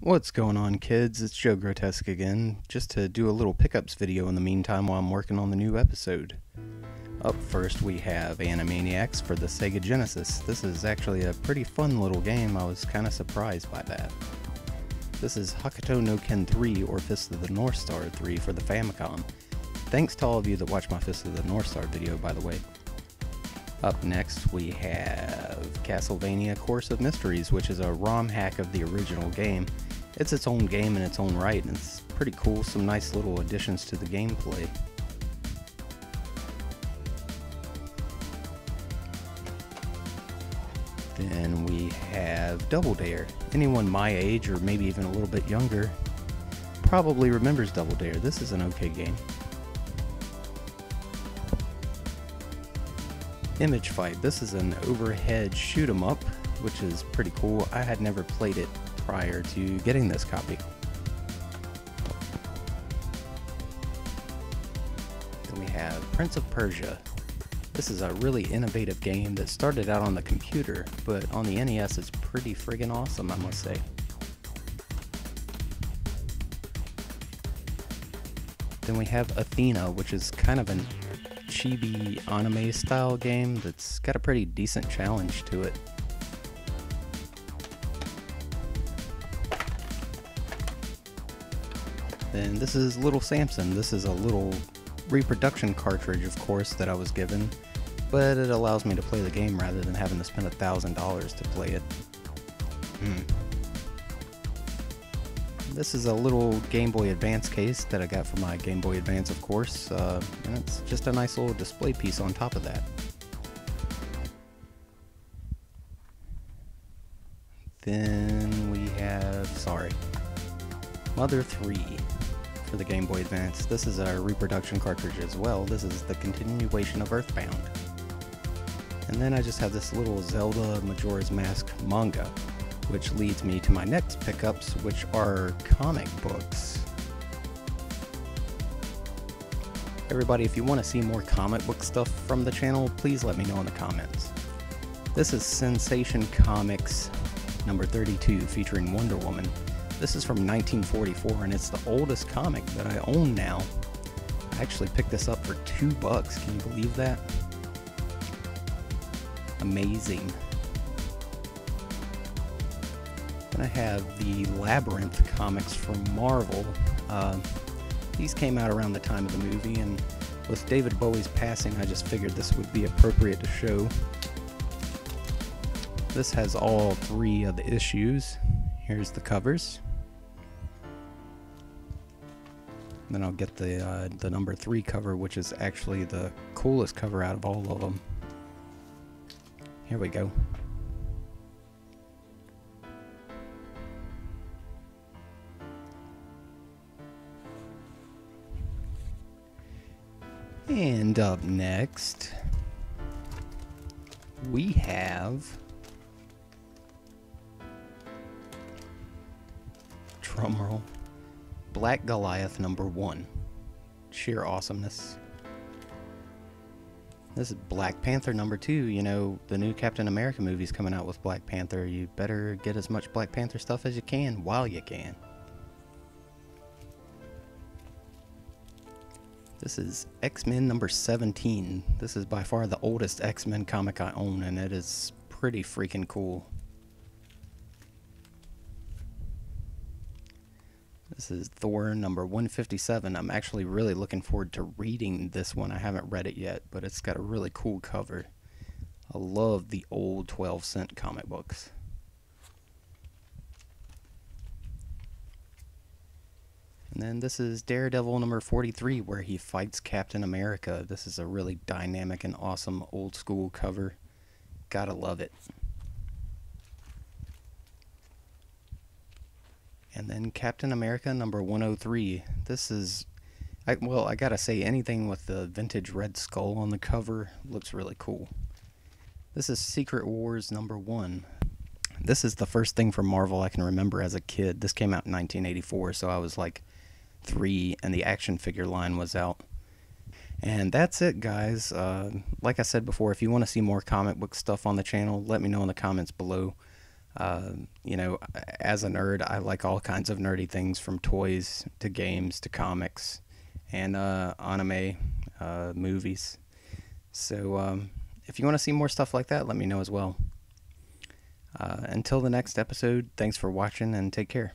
What's going on, kids? It's Joe Grotesque again, just to do a little pickups video in the meantime while I'm working on the new episode. Up first we have Animaniacs for the Sega Genesis. This is actually a pretty fun little game. I was kinda surprised by that. This is Hakuto no Ken 3 or Fist of the North Star 3 for the Famicom. Thanks to all of you that watched my Fist of the North Star video, by the way. Up next we have Castlevania Course of Mysteries, which is a ROM hack of the original game. It's its own game in its own right, and it's pretty cool, some nice little additions to the gameplay. Then we have Double Dare. Anyone my age, or maybe even a little bit younger, probably remembers Double Dare. This is an okay game. Image Fight. This is an overhead shoot 'em up, which is pretty cool. I had never played it prior to getting this copy. Then we have Prince of Persia. This is a really innovative game that started out on the computer, but on the NES it's pretty friggin' awesome, I must say. Then we have Athena, which is kind of an chibi anime style game that's got a pretty decent challenge to it. Then this is Little Samson. This is a little reproduction cartridge, of course, that I was given, but it allows me to play the game rather than having to spend $1,000 to play it. This is a little Game Boy Advance case that I got for my Game Boy Advance, of course, and it's just a nice little display piece on top of that. Then we have, Mother 3 for the Game Boy Advance. This is a reproduction cartridge as well. This is the continuation of Earthbound. And then I just have this little Zelda Majora's Mask manga, which leads me to my next pickups, which are comic books. Everybody, if you want to see more comic book stuff from the channel, please let me know in the comments. This is Sensation Comics number 32 featuring Wonder Woman. This is from 1944 and it's the oldest comic that I own now. I actually picked this up for $2. Can you believe that? Amazing. Then I have the Labyrinth comics from Marvel. These came out around the time of the movie, and with David Bowie's passing, I just figured this would be appropriate to show. This has all 3 of the issues. Here's the covers. Then I'll get the number 3 cover, which is actually the coolest cover out of all of them. Here we go. And up next, we have, drumroll, Black Goliath number 1. Sheer awesomeness. This is Black Panther number 2. You know, the new Captain America movie's coming out with Black Panther. You better get as much Black Panther stuff as you can while you can. This is X-Men number 17. This is by far the oldest X-Men comic I own, and it is pretty freaking cool. This is Thor number 157. I'm actually really looking forward to reading this one. I haven't read it yet, but it's got a really cool cover. I love the old 12-cent comic books. And then this is Daredevil number 43, where he fights Captain America. This is a really dynamic and awesome old school cover. Gotta love it. And then Captain America number 103. This is, I gotta say, anything with the vintage Red Skull on the cover looks really cool. This is Secret Wars number 1. This is the first thing from Marvel I can remember as a kid. This came out in 1984, so I was like 3, and the action figure line was out. And that's it, guys. Like I said before, if you want to see more comic book stuff on the channel, let me know in the comments below. You know, as a nerd, I like all kinds of nerdy things from toys to games to comics and anime, movies. So if you want to see more stuff like that, let me know as well. Until the next episode, thanks for watching and take care.